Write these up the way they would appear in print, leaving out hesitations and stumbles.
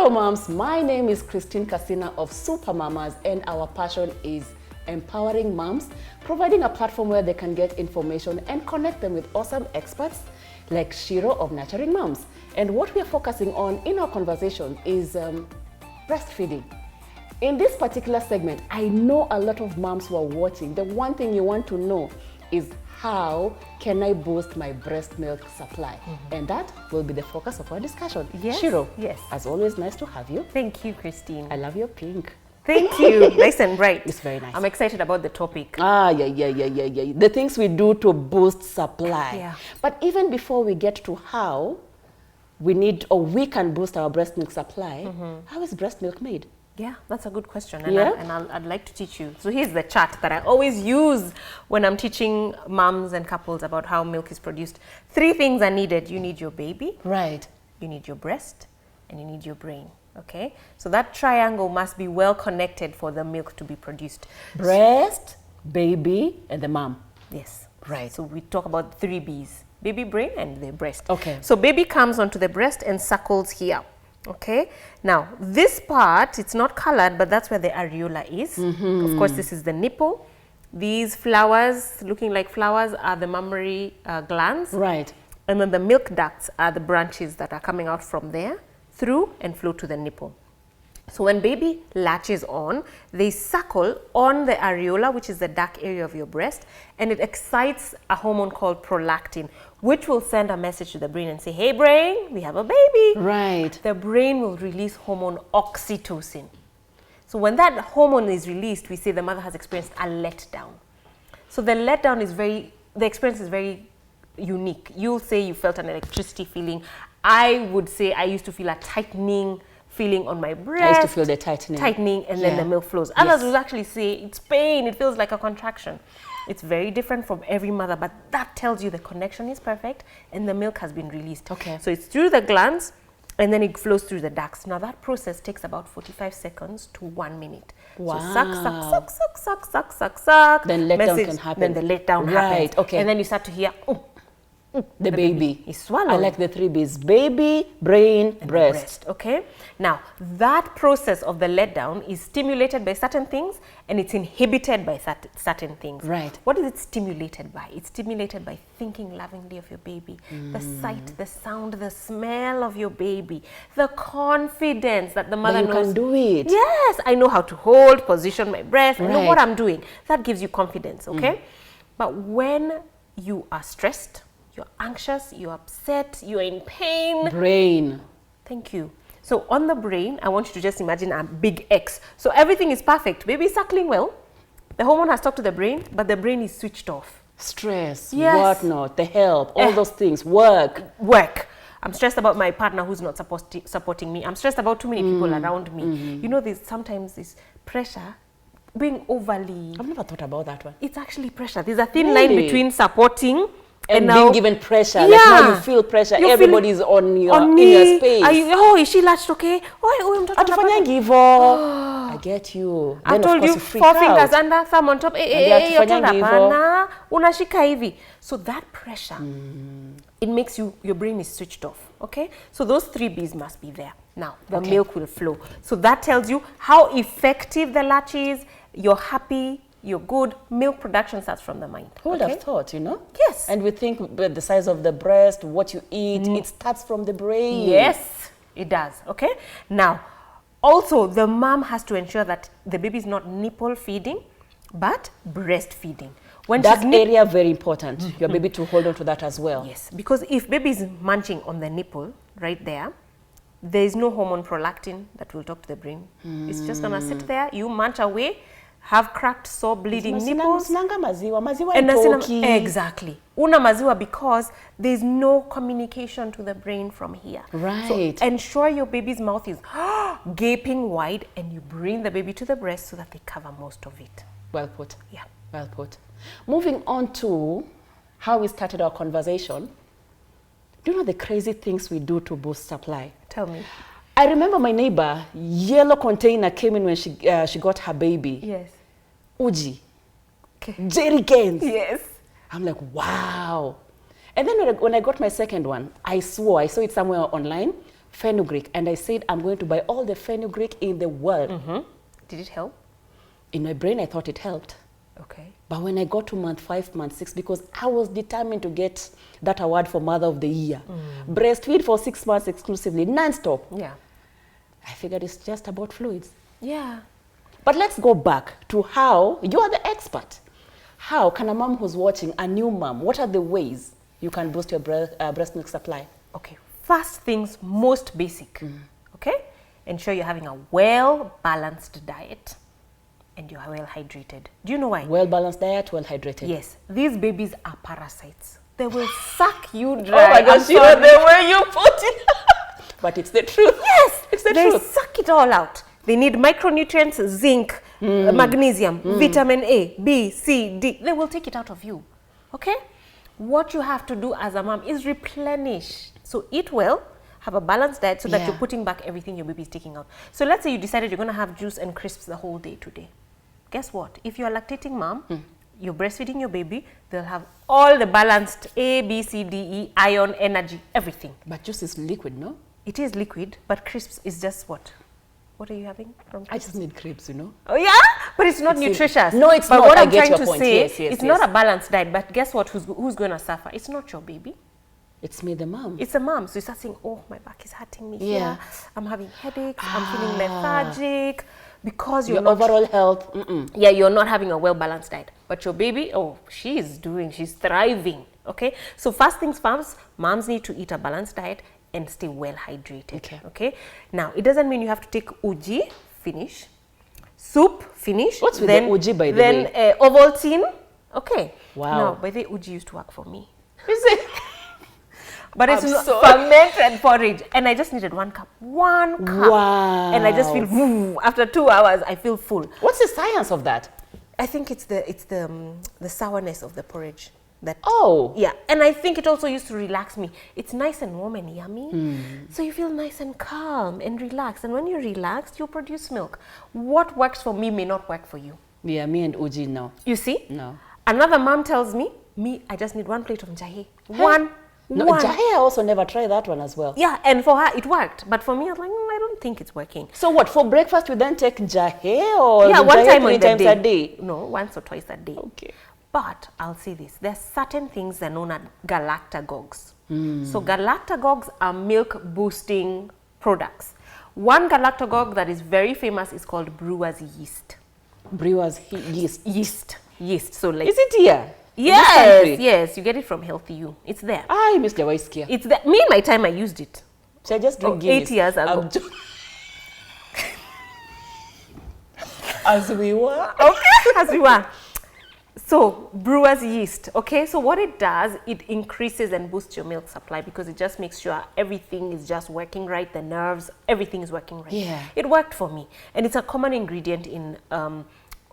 Hello moms, my name is Christine Casina of Super Mamas, and our passion is empowering moms, providing a platform where they can get information and connect them with awesome experts like Shiro of Nurturing Moms. And what we are focusing on in our conversation is breastfeeding. In this particular segment, I know a lot of moms who are watching. The one thing you want to know is how can I boost my breast milk supply? And that will be the focus of our discussion. Yes. Shiro, yes. As always, nice to have you. Thank you, Christine. I love your pink. Thank you. Nice and bright. It's very nice. I'm excited about the topic. Yeah. The things we do to boost supply. Yeah. But even before we get to how we need or we can boost our breast milk supply, how is breast milk made? Yeah, that's a good question, and, Yeah? I'd like to teach you. So here's the chart that I always use when I'm teaching moms and couples about how milk is produced. 3 things are needed. You need your baby, Right. you need your breast, and you need your brain. Okay, so that triangle must be well connected for the milk to be produced. Breast, baby, and the mom. Yes. Right. So we talk about 3 B's: baby, brain, and the breast. Okay. So baby comes onto the breast and suckles here. Okay. Now this part, it's not colored, but that's where the areola is. Of course, this is the nipple. These flowers, looking like flowers, are the mammary glands. Right. And then the milk ducts are the branches that are coming out from there through and flow to the nipple. So when baby latches on, they suckle on the areola, which is the dark area of your breast, and it excites a hormone called prolactin, which will send a message to the brain and say, hey brain, we have a baby. Right. The brain will release hormone oxytocin. So when that hormone is released, we say the mother has experienced a letdown. So the letdown is the experience is very unique. You'll say you felt an electricity feeling. I would say I used to feel a tightening feeling on my breast. I used to feel the tightening. And then the milk flows. Others will actually say it's pain, it feels like a contraction. It's very different from every mother, but that tells you the connection is perfect and the milk has been released. Okay. So it's through the glands and then it flows through the ducts. Now that process takes about 45 seconds to 1 minute. Wow. So suck. Then letdown can happen. Then the letdown Right, happens. okay. And then you start to hear, The baby. is swallowed. I like the 3 B's: baby, brain, and breast. Okay. Now that process of the letdown is stimulated by certain things and it's inhibited by certain things. Right. What is it stimulated by? It's stimulated by thinking lovingly of your baby, the sight, the sound, the smell of your baby, the confidence that the mother That you knows. can do it. Yes, I know how to hold, position my breast. I know Right. what I'm doing. That gives you confidence. Okay. But when you are stressed, you're anxious, you're upset, you're in pain. Brain. Thank you. So on the brain, I want you to just imagine a big X. So everything is perfect. Baby is suckling well. The hormone has talked to the brain, but the brain is switched off. Stress, Yes. whatnot, the help, all those things, work. I'm stressed about my partner who's not supporting me. I'm stressed about too many people around me. You know, there's sometimes this pressure being overly. I've never thought about that one. It's actually pressure. There's a thin line Really? between supporting And now, being given pressure, like Yeah. now you feel pressure, You're everybody's on feeling- your, on in your me. space. Is she latched okay? I'm talking Atufanyangi hivo. I get you. I Then told of course you you freak 4 out. fingers under, thumb on top. hatufanyanga hivyo. Unashika hivi. So that pressure, it makes your brain is switched off. Okay? So those 3 B's must be there. Now, the milk will flow. So that tells you how effective the latch is. You're happy. You're good. Milk production starts from the mind. Who would have thought, you know? Yes. And we think the size of the breast, what you eat, it starts from the brain. Yes, it does. Okay. Now, also the mom has to ensure that the baby is not nipple feeding, but breastfeeding. When That she's area very important. Your baby to hold on to that as well. yes, because if baby is munching on the nipple right there, there is no hormone prolactin that will talk to the brain. It's just gonna sit there. You munch away, have cracked, sore, bleeding nipples. Sinanga maziwa And itoki. exactly. Una maziwa because there's no communication to the brain from here. Right. So ensure your baby's mouth is gaping wide and you bring the baby to the breast so that they cover most of it. Well put. Yeah. Well put. Moving on to how we started our conversation. Do you know the crazy things we do to boost supply? Tell me. I remember my neighbor, yellow container came in when she got her baby. Yes. Uji. Okay. Jerry cans. Yes. I'm like, wow. And then when I got my second one, I swore, I saw it somewhere online, fenugreek, and I said, I'm going to buy all the fenugreek in the world. Did it help? In my brain, I thought it helped. Okay. But when I got to month 5, month 6, because I was determined to get that award for Mother of the Year, breastfeed for 6 months exclusively, non-stop. Yeah. I figured it's just about fluids. Yeah. But let's go back to how, you are the expert. How can a mom who's watching, a new mom, what are the ways you can boost your breast milk supply? Okay. First things, most basic. Okay? Ensure you're having a well-balanced diet and you're well hydrated. Do you know why? Well-balanced diet, well-hydrated. Yes. These babies are parasites. They will suck you dry. Oh my gosh, you know the way you put it. But it's the truth. Yes. It's the They truth. suck it all out. They need micronutrients, zinc, magnesium, vitamin A, B, C, D. They will take it out of you. Okay? What you have to do as a mom is replenish. So eat well, have a balanced diet so that you're putting back everything your baby is taking out. So let's say you decided you're going to have juice and crisps the whole day today. Guess what? If you're a lactating mom, you're breastfeeding your baby, they'll have all the balanced A, B, C, D, E, iron, energy, everything. But juice is liquid, no? It is liquid, but crisps is just what? What are you having from crisps? I just need crepes, you know? Oh yeah? But it's not nutritious. No, it's but not. What I I'm get trying your to point. say, Yes, it's not a balanced diet, but guess what? Who's going to suffer? It's not your baby. It's me, the mom. It's a mom. So you start saying, oh, my back is hurting me here. I'm having headaches. I'm feeling lethargic. Because you're your not... overall health. Yeah, you're not having a well-balanced diet. But your baby, oh, she's thriving. Okay? So first things first, moms need to eat a balanced diet and stay well hydrated. Okay? Now, it doesn't mean you have to take uji, finish. Soup, finish. What's with the uji, by the way? Then Ovaltine. Okay. Wow. Now, by the way, uji used to work for me. Is it? But it's fermented porridge. And I just needed 1 cup. 1 cup. Wow. And I just feel, woo, after 2 hours, I feel full. What's the science of that? I think it's the sourness of the porridge. Yeah, and I think it also used to relax me. It's nice and warm and yummy. So you feel nice and calm and relaxed. And when you're relaxed, you produce milk. What works for me may not work for you. Yeah, me and uji, no. You see? No. Another mom tells me, I just need 1 plate of jahe. One. Jahe, I also never tried that one as well. Yeah, and for her, it worked. But for me, I was like, I don't think it's working. So what, for breakfast, you then take jahe or yeah, 1 time three times a day? No, once or twice a day. Okay. But I'll say this, there's certain things that are known as Galactagogues. So Galactagogues are milk boosting products. One Galactagogue that is very famous is called brewer's yeast. Brewer's yeast. Yeast. So like, is it here? Yes, you get it from Healthy You. It's there. I missed your voice here. It's there. Me, in my time, I used it. So I just drink Guinness. 8 years ago. As we were. Okay, as we were. So, brewer's yeast, okay? So what it does, it increases and boosts your milk supply because it just makes sure everything is just working right, the nerves, everything is working right. Yeah. It worked for me. And it's a common ingredient in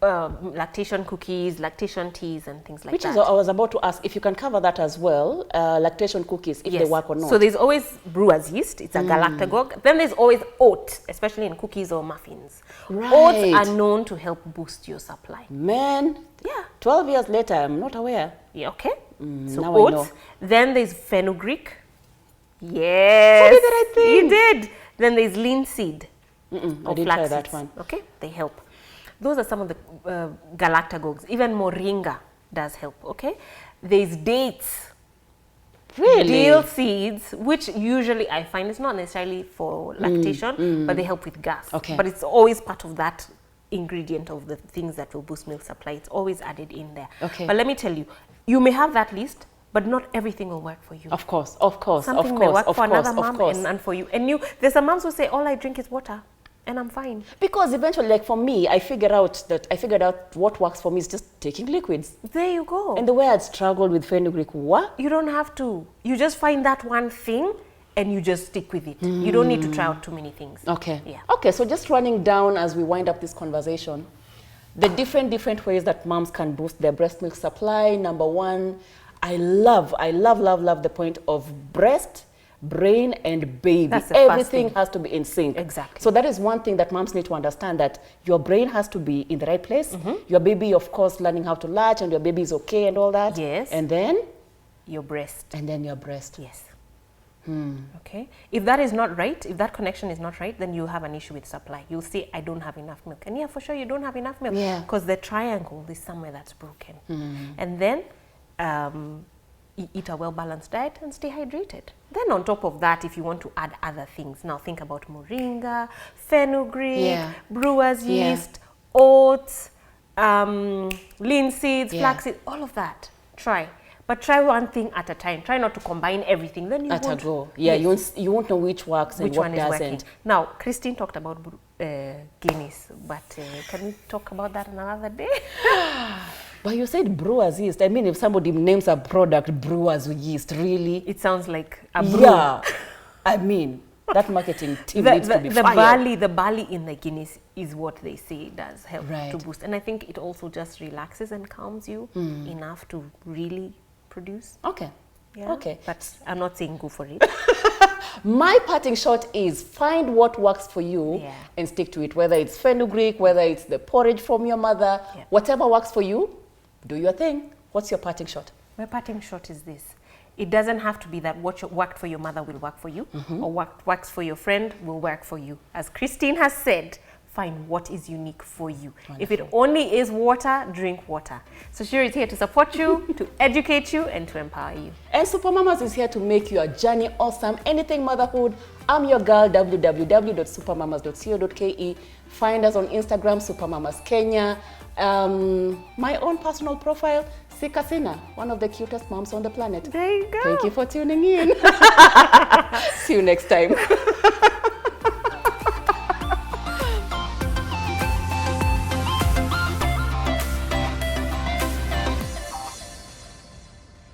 lactation cookies, lactation teas, and things like that. Which is, I was about to ask if you can cover that as well, lactation cookies, if they work or not. So there's always brewer's yeast, it's a galactagogue. Then there's always oat, especially in cookies or muffins. Right. Oats are known to help boost your supply. Man, Yeah. 12 years later, I'm not aware. Yeah, okay. So now I know. oats. Then there's fenugreek. Yes. So did the right thing. You did. Then there's linseed. I Or didn't flax try that seeds. one. Okay, they help. Those are some of the galactagogues. Even moringa does help. Okay, there's dates. Really? Dill seeds, which usually I find it's not necessarily for lactation, but they help with gas. Okay. But it's always part of that ingredient of the things that will boost milk supply. It's always added in there. Okay. But let me tell you, you may have that list, but not everything will work for you. Of course. Something may work for another mom and none for you. And there's some moms who say, all I drink is water. And I'm fine. Because eventually, like for me, I figured out what works for me is just taking liquids. There you go. And the way I'd struggled with fenugreek, what? You don't have to. You just find that one thing and you just stick with it. You don't need to try out too many things. Okay. Yeah. Okay, so just running down as we wind up this conversation, the different ways that moms can boost their breast milk supply. Number one, I love the point of breast, brain, and baby. That's the first Everything thing. has to be in sync. Exactly. So that is one thing that moms need to understand, that your brain has to be in the right place. Your baby, of course, learning how to latch, and your baby is okay and all that. Yes. And then? Your breast. And then your breast. Yes. Okay, if that is not right, if that connection is not right, then you have an issue with supply. You'll say, I don't have enough milk. And yeah, for sure you don't have enough milk, because the triangle is somewhere that's broken. And then eat a well-balanced diet and stay hydrated. Then on top of that, if you want to add other things, now think about moringa, fenugreek, brewer's yeast, oats, linseeds, flax seeds, all of that. Try. But try one thing at a time. Try not to combine everything. Then you at a go. Yeah, you won't know which works and which what one is doesn't. working. Now, Christine talked about Guinness, but can we talk about that another day? But you said brewer's yeast. I mean, if somebody names a product brewer's yeast, really? It sounds like a brew. Yeah. I mean, that marketing team needs to be fired. The barley in the Guinness is what they say does help Right. to boost. And I think it also just relaxes and calms you enough to really produce. Okay. Yeah. Okay. But I'm not saying go for it. My parting shot is find what works for you and stick to it. Whether it's fenugreek, whether it's the porridge from your mother, whatever works for you, do your thing. What's your parting shot? My parting shot is this. It doesn't have to be that what worked for your mother will work for you, or what works for your friend will work for you. As Christine has said, find what is unique for you. Wonderful. If it only is water, drink water. So Shuri is here to support you, to educate you, and to empower you. And Supermamas is here to make your journey awesome. Anything motherhood, I'm your girl, www.supermamas.co.ke. Find us on Instagram, Supermamas Kenya. My own personal profile, Kasina, one of the cutest moms on the planet. There you go. Thank you for tuning in. See you next time.